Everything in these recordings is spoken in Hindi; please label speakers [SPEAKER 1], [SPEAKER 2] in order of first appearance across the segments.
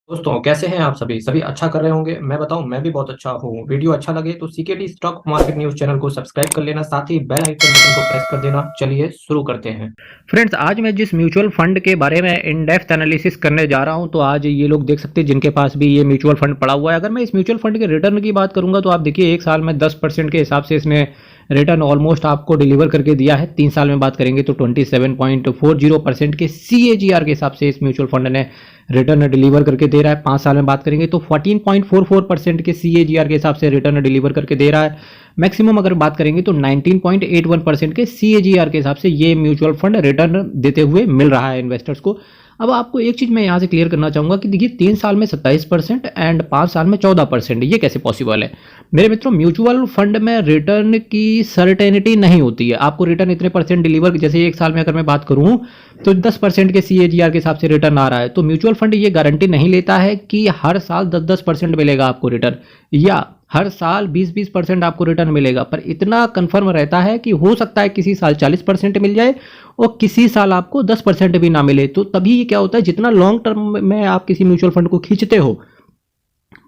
[SPEAKER 1] दोस्तों कैसे हैं आप सभी सभी अच्छा कर रहे होंगे। मैं बताऊं, मैं भी बहुत अच्छा हूं। वीडियो अच्छा लगे तो CKD stock market news channel को सब्सक्राइब कर लेना, साथ ही बेल आइकन बटन को प्रेस कर देना। चलिए शुरू करते हैं।
[SPEAKER 2] फ्रेंड्स, आज मैं जिस म्यूचुअल फंड के बारे में इन डेप्थ एनालिसिस करने जा रहा हूं, तो आज ये लोग देख सकते हैं जिनके पास भी ये म्यूचुअल फंड पड़ा हुआ है। अगर मैं इस म्यूचुअल फंड के रिटर्न की बात करूंगा तो आप देखिए, एक साल में 10% के हिसाब से इसने रिटर्न ऑलमोस्ट आपको डिलीवर करके दिया है। 3 साल में बात करेंगे तो 27.40% के CAGR के हिसाब से इस म्यूचुअल फंड ने रिटर्न डिलीवर करके दे रहा है। 5 साल में बात करेंगे तो 14.44% के CAGR के हिसाब से रिटर्न डिलीवर करके दे रहा है। मैक्सिमम अगर बात करेंगे तो 19.81% के CAGR के हिसाब से ये म्यूचुअल फंड रिटर्न देते हुए मिल रहा है इन्वेस्टर्स को। अब आपको एक चीज मैं यहां से क्लियर करना चाहूंगा कि देखिए, 3 साल में 27% एंड 5 साल में 14%, ये कैसे पॉसिबल है मेरे मित्रों। म्यूचुअल फंड में रिटर्न की सर्टेनिटी नहीं होती है। आपको रिटर्न इतने परसेंट डिलीवर, जैसे एक साल में अगर मैं बात करूं तो 10% के CAGR के हिसाब से रिटर्न आ रहा है, तो म्यूचुअल फंड ये गारंटी नहीं लेता है कि हर साल 10-10% मिलेगा आपको रिटर्न, या हर साल 20-20% आपको रिटर्न मिलेगा। पर इतना कंफर्म रहता है कि हो सकता है किसी साल 40% मिल जाए और किसी साल आपको 10% भी ना मिले। तो तभी ये क्या होता है, जितना लॉन्ग टर्म में आप किसी म्यूचुअल फंड को खींचते हो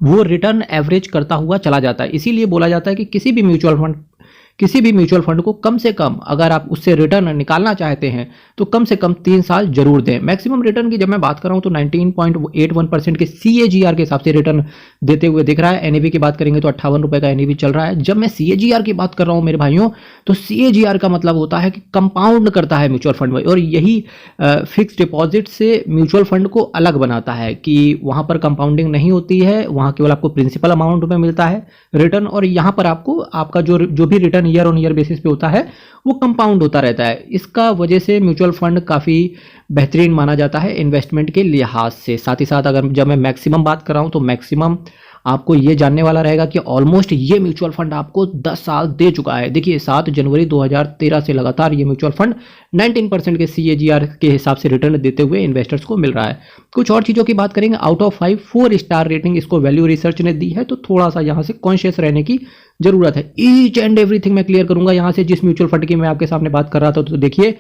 [SPEAKER 2] वो रिटर्न एवरेज करता हुआ चला जाता है। इसीलिए बोला जाता है कि किसी भी म्यूचुअल फंड को कम से कम, अगर आप उससे रिटर्न निकालना चाहते हैं तो कम से कम 3 साल जरूर दें। मैक्सिमम रिटर्न की जब मैं बात कर रहा हूं तो 19.81% के CAGR के हिसाब से रिटर्न देते हुए दिख रहा है। NAV की बात करेंगे तो 58 रुपए का NAV चल रहा है। जब मैं CAGR की बात कर रहा हूं मेरे भाइयों, तो CAGR का मतलब होता है कि कंपाउंड करता है म्यूचुअल फंड में, और यही फिक्स डिपॉजिट से म्यूचुअल फंड को अलग बनाता है कि वहां पर कंपाउंडिंग नहीं होती है, वहां केवल आपको प्रिंसिपल अमाउंट में मिलता है रिटर्न, और यहां पर आपको आपका जो भी return year on year basis पे होता है वो कंपाउंड होता रहता है। इसका वजह से म्यूचुअल फंड काफी बेहतरीन माना जाता है इन्वेस्टमेंट के लिहाज से। साथ ही साथ अगर जब मैं मैक्सिमम बात कर रहा हूं तो मैक्सिमम आपको ये जानने वाला रहेगा कि ऑलमोस्ट ये म्यूचुअल फंड आपको 10 साल दे चुका है। देखिए, 7 जनवरी 2013 से लगातार ये म्यूचुअल फंड 19% के CAGR के हिसाब से रिटर्न देते हुए इन्वेस्टर्स को मिल रहा है। कुछ और चीज़ों की बात करेंगे। आउट ऑफ 5 4 स्टार रेटिंग इसको वैल्यू रिसर्च ने दी है, तो थोड़ा सा यहाँ से कॉन्शियस रहने की जरूरत है। ईच एंड एवरीथिंग मैं क्लियर करूंगा यहाँ से। जिस म्यूचुअल फंड की मैं आपके सामने बात कर रहा था, तो देखिए,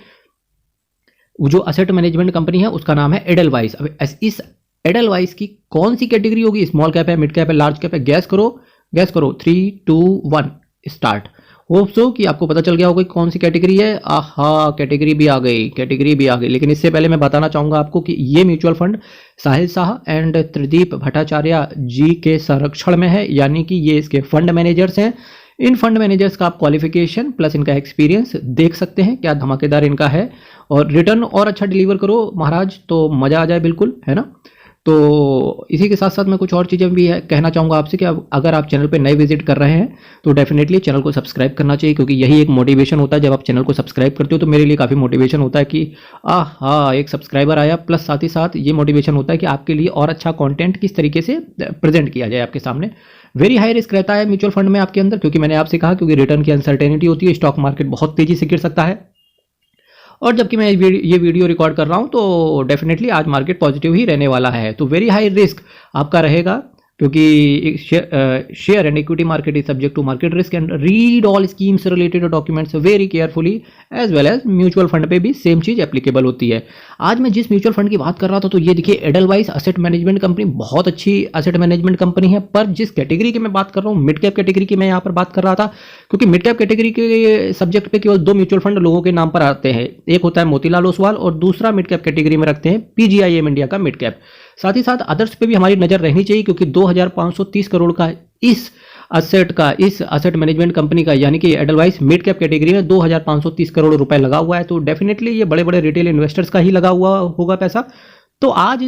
[SPEAKER 2] जो असेट मैनेजमेंट कंपनी है उसका नाम है एडलवाइस। अब इस एडलवाइस की कौन सी कैटेगरी होगी, स्मॉल कैप है, मिड कैप है, लार्ज कैप है, गैस करो, गैस करो। 3 2 1 स्टार्ट। होप सो कि आपको पता चल गया होगा कौन सी कैटेगरी है। आहा, कैटेगरी भी आ गई, कैटेगरी भी आ गई। लेकिन इससे पहले मैं बताना चाहूंगा आपको कि ये mutual fund Sahil Shah and Tridip Bhattacharya ji के संरक्षण में है, यानी कि ये इसके फंड मैनेजर्स हैं। इन फंड मैनेजर्स का आप क्वालिफिकेशन प्लस इनका एक्सपीरियंस देख सकते हैं, क्या धमाकेदार इनका है। और रिटर्न और अच्छा डिलीवर करो महाराज, तो मजा आ जाए बिल्कुल, है ना। तो इसी के साथ साथ मैं कुछ और चीज़ें भी कहना चाहूँगा आपसे कि अगर आप चैनल पे नए विजिट कर रहे हैं तो डेफिनेटली चैनल को सब्सक्राइब करना चाहिए, क्योंकि यही एक मोटिवेशन होता है। जब आप चैनल को सब्सक्राइब करते हो तो मेरे लिए काफ़ी मोटिवेशन होता है कि एक सब्सक्राइबर आया, प्लस साथ ही साथ ये मोटिवेशन होता है कि आपके लिए और अच्छा कॉन्टेंट किस तरीके से प्रेजेंट किया जाए आपके सामने। वेरी हाई रिस्क रहता है म्यूचुअल फंड में आपके अंदर, क्योंकि मैंने आपसे कहा, क्योंकि रिटर्न की अनसर्टेनिटी होती है, स्टॉक मार्केट बहुत तेजी से गिर सकता है। और जबकि मैं ये वीडियो रिकॉर्ड कर रहा हूं तो डेफिनेटली आज मार्केट पॉजिटिव ही रहने वाला है। तो वेरी हाई रिस्क आपका रहेगा, क्योंकि share and equity market is subject to market risk and read all schemes related documents very carefully, as well as mutual fund पे भी सेम चीज एप्लीकेबल होती है। आज मैं जिस म्यूचुअल फंड की बात कर रहा था, तो ये देखिए, एडलवाइस असेट मैनेजमेंट कंपनी, बहुत अच्छी असेट मैनेजमेंट कंपनी है। पर जिस कैटेगरी की मैं बात कर रहा हूँ, मिड कैप कैटेगरी की मैं यहाँ पर बात कर रहा था, क्योंकि मिड कैप कैटेगरी के सब्जेक्ट पे केवल 2 म्यूचुअल फंड लोगों के नाम पर आते हैं। एक होता है मोतीलाल ओसवाल और दूसरा मिड कैप कैटेगरी में रखते हैं PGIM इंडिया का मिड कैप। साथ ही साथ अदर्स पे भी हमारी नजर रहनी चाहिए, क्योंकि 2530 करोड़ का इस असेट मैनेजमेंट कंपनी का, यानी कि एडलवाइस मिड कैप कैटेगरी में 2530 करोड़ रुपए लगा हुआ है। तो डेफिनेटली ये बड़े बड़े रिटेल इन्वेस्टर्स का ही लगा हुआ होगा पैसा। तो आज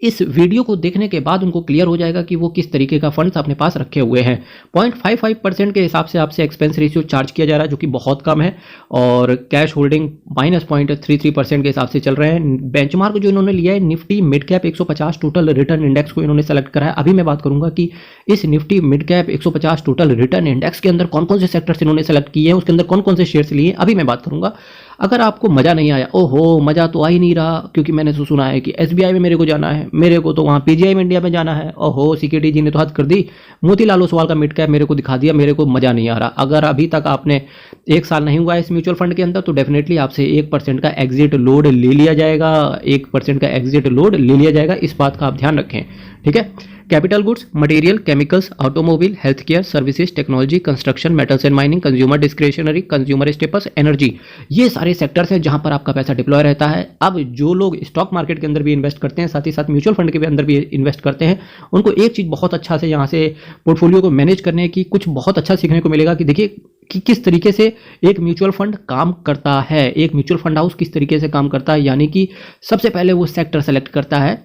[SPEAKER 2] इस वीडियो को देखने के बाद उनको क्लियर हो जाएगा कि वो किस तरीके का फंड्स अपने पास रखे हुए हैं। 0.55% के हिसाब से आपसे एक्सपेंस रेशियो चार्ज किया जा रहा है, जो कि बहुत कम है, और कैश होल्डिंग -0.33% के हिसाब से चल रहे हैं। बेंचमार्क जो इन्होंने लिया है, Nifty mid cap 150 total return index को इन्होंने सेलेक्ट करा है। अभी मैं बात करूंगा कि इस Nifty mid cap 150 total return index के अंदर कौन कौन से सेक्टर्स इन्होंने सेलेक्ट किए हैं, उसके अंदर कौन कौन से शेयर्स लिए, अभी मैं बात करूंगा। अगर आपको मज़ा नहीं आया, ओहो मज़ा तो आ ही नहीं रहा, क्योंकि मैंने तो सुना है कि एसबीआई में मेरे को जाना है, मेरे को तो वहाँ पीजीआई में इंडिया में जाना है, ओहो सीकेडी जी ने तो हद कर दी, मोतीलाल ओसवाल का मिड कैप मेरे को दिखा दिया, मेरे को मज़ा नहीं आ रहा। अगर अभी तक आपने 1 साल नहीं हुआ है इस म्यूचुअल फंड के अंदर, तो डेफिनेटली आपसे 1% का एग्जिट लोड ले लिया जाएगा, 1% का एग्जिट लोड ले लिया जाएगा, इस बात का आप ध्यान रखें, ठीक है। Capital goods, material, chemicals, automobile, health care services, technology, construction, metals and mining, consumer discretionary, consumer staples, energy, ये सारे सेक्टर्स हैं जहां पर आपका पैसा डिप्लॉय रहता है। अब जो लोग स्टॉक मार्केट के अंदर भी इन्वेस्ट करते हैं, साथ ही साथ म्यूचुअल फंड के अंदर भी इन्वेस्ट करते हैं, उनको एक चीज़ बहुत अच्छा से यहाँ से पोर्टफोलियो को मैनेज करने की कुछ बहुत अच्छा सीखने को मिलेगा कि देखिए कि किस तरीके से एक म्यूचुअल फंड काम करता है, एक म्यूचुअल फंड हाउस किस तरीके से काम करता है। यानी कि सबसे पहले वो सेक्टर सेलेक्ट करता है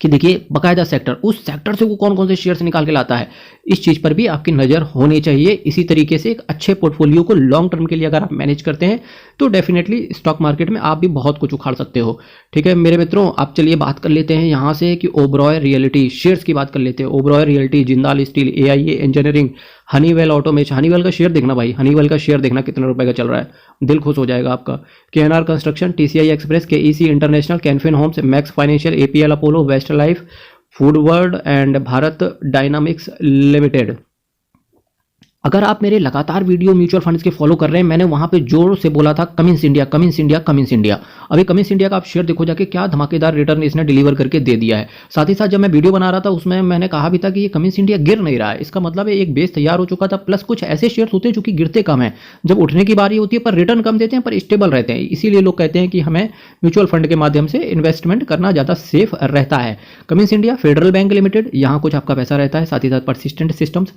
[SPEAKER 2] कि देखिए बकायदा सेक्टर, उस सेक्टर से वो कौन कौन से शेयर्स निकाल के लाता है, इस चीज़ पर भी आपकी नज़र होनी चाहिए। इसी तरीके से एक अच्छे पोर्टफोलियो को लॉन्ग टर्म के लिए अगर आप मैनेज करते हैं तो डेफिनेटली स्टॉक मार्केट में आप भी बहुत कुछ उखाड़ सकते हो, ठीक है मेरे मित्रों। आप चलिए बात कर लेते हैं यहाँ से कि ओबरॉय रियल्टी शेयर्स की बात कर लेते हैं। Oberoi realty, Jindal steel, AIA engineering, Honeywell automation, Honeywell का शेयर देखना भाई, हनीवेल का शेयर देखना कितने रुपए का चल रहा है, दिल खुश हो जाएगा आपका। KNR Construction, TCI Express, KEC International, Canfin Homes, Max Financial, APL Apollo, Westlife, Foodworld and Bharat Dynamics Limited. अगर आप मेरे लगातार वीडियो म्यूचुअल फंड्स के फॉलो कर रहे हैं, मैंने वहां पे जोर से बोला था Cummins India, Cummins India, Cummins India. अभी कमिंस इंडिया का आप शेयर देखो जाके, क्या धमाकेदार रिटर्न इसने डिलीवर करके दे दिया है। साथ ही साथ जब मैं वीडियो बना रहा था उसमें मैंने कहा भी था कि ये कमिंस इंडिया गिर नहीं रहा है, इसका मतलब है एक बेस तैयार हो चुका था। प्लस कुछ ऐसे शेयर्स होते हैं जो कि गिरते कम है, जब उठने की बारी होती है पर रिटर्न कम देते हैं पर स्टेबल रहते हैं। इसीलिए लोग कहते हैं कि हमें म्यूचुअल फंड के माध्यम से इन्वेस्टमेंट करना ज़्यादा सेफ रहता है। Cummins India, federal bank limited, यहाँ कुछ आपका पैसा रहता है। साथ ही साथ परसिस्टेंट सिस्टम्स,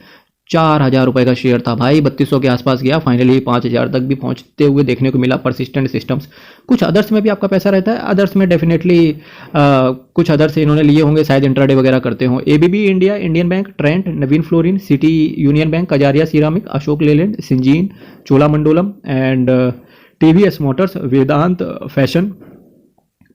[SPEAKER 2] 4,000 रुपए का शेयर था भाई, 3200 के आसपास गया, फाइनली 5,000 तक भी पहुंचते हुए देखने को मिला परसिस्टेंट सिस्टम्स। कुछ अदर्स में भी आपका पैसा रहता है, अदर्स में डेफिनेटली कुछ अदर्स से इन्होंने लिए होंगे, शायद इंट्राडे वगैरह करते हो। ABB India, Indian Bank, Trent, Navin Fluorine, City Union Bank, Kajaria Ceramic, Ashok Leyland, Syngene, Cholamandalam and TVS Motors, Vedant Fashion,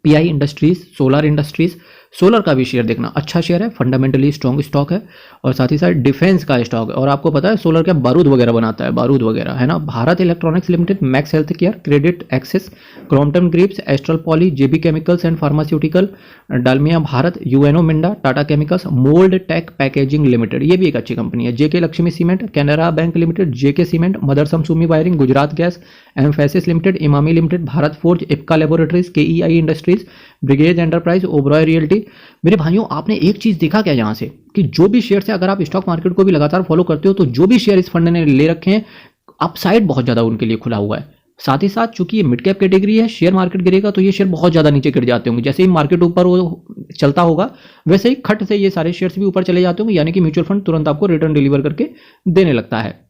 [SPEAKER 2] PI Industries, Solar Industries. Solar का भी शेयर देखना, अच्छा शेयर है, फंडामेंटली स्ट्रॉन्ग स्टॉक है, और साथ ही साथ डिफेंस का स्टॉक है। और आपको पता है सोलर क्या बारूद वगैरह बनाता है, बारूद वगैरह है ना। Bharat Electronics Limited, Max Healthcare, Credit Access, Crompton Greaves, Astral Poly, JB Chemicals and Pharmaceutical, Dalmia Bharat, UNO Minda, Tata Chemicals, Mold Tek Packaging Limited, ये भी एक अच्छी कंपनी है। JK Lakshmi Cement, Canara Bank Limited, JK Cement, Motherson Sumi Wiring, Gujarat Gas, Mphasis Limited, Emami Limited, Bharat Forge, IPCA Laboratories, KEI Industries, Brigade Enterprise, Oberoi Realty. मेरे भाइयों आपने एक चीज देखा क्या यहाँ से कि जो भी शेयर है, अगर आप स्टॉक मार्केट को भी लगातार फॉलो करते हो तो जो भी शेयर इस फंड ने ले रखे हैं, अपसाइड बहुत ज्यादा उनके लिए खुला हुआ है। साथ ही साथ चूंकि ये मिड कैप कैटेगरी है, शेयर मार्केट गिरेगा तो ये शेयर बहुत ज्यादा नीचे गिर जाते होंगे। जैसे ही मार्केट ऊपर चलता होगा वैसे ही खट से ये सारे शेयर्स भी ऊपर चले जाते होंगे, यानी कि म्यूचुअल फंड तुरंत आपको रिटर्न डिलीवर करके देने लगता है।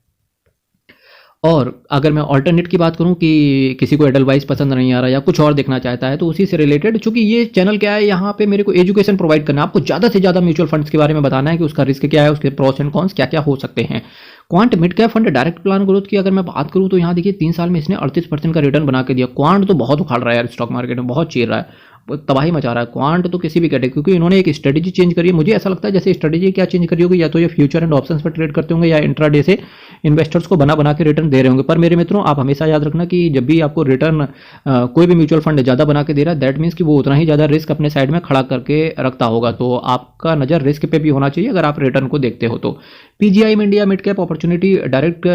[SPEAKER 2] और अगर मैं ऑल्टरनेट की बात करूं कि किसी को एडलवाइस पसंद नहीं आ रहा या कुछ और देखना चाहता है, तो उसी से रिलेटेड, चूंकि ये चैनल क्या है, यहाँ पे मेरे को एजुकेशन प्रोवाइड करना है, आपको ज़्यादा से ज़्यादा म्यूचुअल फंड्स के बारे में बताना है कि उसका रिस्क क्या है, उसके प्रोस एंड कॉन्स क्या क्या हो सकते हैं। Quant mid cap fund direct plan growth की अगर मैं बात करूं तो यहाँ देखिए 3 साल में इसने 38% का रिटर्न बना के दिया। क्वांट तो बहुत उखाड़ रहा है यार, स्टॉक मार्केट में बहुत चीर रहा है, तबाही मचा रहा है क्वांट तो किसी भी कैटेगरी, क्योंकि इन्होंने एक स्ट्रेटेजी चेंज करी है। मुझे ऐसा लगता है जैसे स्ट्रेटेजी क्या चेंज करी होगी, या तो ये फ्यूचर एंड ऑप्शंस पर ट्रेड करते होंगे या इंट्राडे से इन्वेस्टर्स को बना बना के रिटर्न दे रहे होंगे। पर मेरे मित्रों आप हमेशा याद रखना कि जब भी आपको रिटर्न कोई भी म्यूचुअल फंड ज़्यादा बना के दे रहा है, दैट मीन्स कि वो उतना ही ज़्यादा रिस्क अपने साइड में खड़ा करके रखता होगा, तो आपका नज़र रिस्क पे भी होना चाहिए अगर आप रिटर्न को देखते हो तो। पीजीआई में India mid cap opportunity direct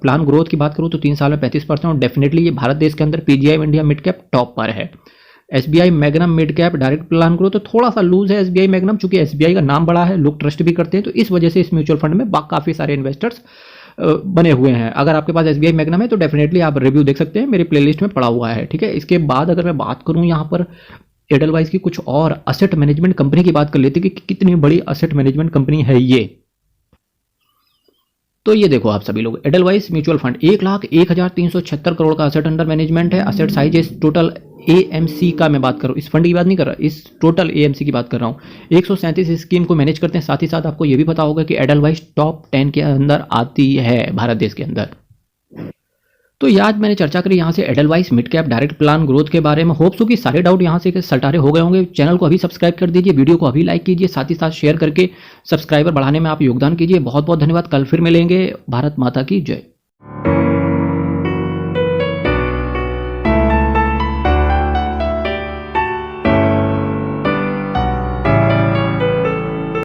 [SPEAKER 2] plan growth की बात करूँ तो 3 साल में 35%, और डेफिनेटली ये भारत देश के अंदर पीजीआई में इंडिया मिड कैप टॉप पर है। SBI magnum mid cap direct plan growth तो थोड़ा सा लूज है एसबीआई मैग्नम, चूंकि एसबीआई का नाम बड़ा है, लोग ट्रस्ट भी करते हैं, तो इस वजह से इस म्यूचुअल फंड में काफ़ी सारे इन्वेस्टर्स बने हुए हैं। अगर आपके पास एसबीआई मैग्नम है तो डेफिनेटली आप रिव्यू देख सकते हैं, मेरी प्लेलिस्ट में पड़ा हुआ है, ठीक है। इसके बाद अगर मैं बात करूं यहाँ पर एडलवाइस की कुछ और असेट मैनेजमेंट कंपनी की बात कर लेते हैं कि कितनी बड़ी असेट मैनेजमेंट कंपनी है ये। तो ये देखो आप सभी लोग, एडलवाइस म्यूचुअल फंड 1,01,376 करोड़ का असेट अंडर मैनेजमेंट है। असेट साइज इस टोटल एएमसी का मैं बात कर रहा हूँ, इस फंड की बात नहीं कर रहा, इस टोटल एएमसी की बात कर रहा हूँ। 137 स्कीम को मैनेज करते हैं। साथ ही साथ आपको ये भी पता होगा कि एडलवाइस टॉप 10 के अंदर आती है भारत देश के अंदर। तो ये आज मैंने चर्चा करी यहाँ से Edelweiss mid cap direct plan growth के बारे में। होप्स हो कि सारे डाउट यहाँ से सल्टारे हो गए होंगे। चैनल को अभी सब्सक्राइब कर दीजिए, वीडियो को अभी लाइक कीजिए, साथ ही साथ शेयर करके सब्सक्राइबर बढ़ाने में आप योगदान कीजिए। बहुत बहुत धन्यवाद। कल फिर मिलेंगे। भारत माता की जय।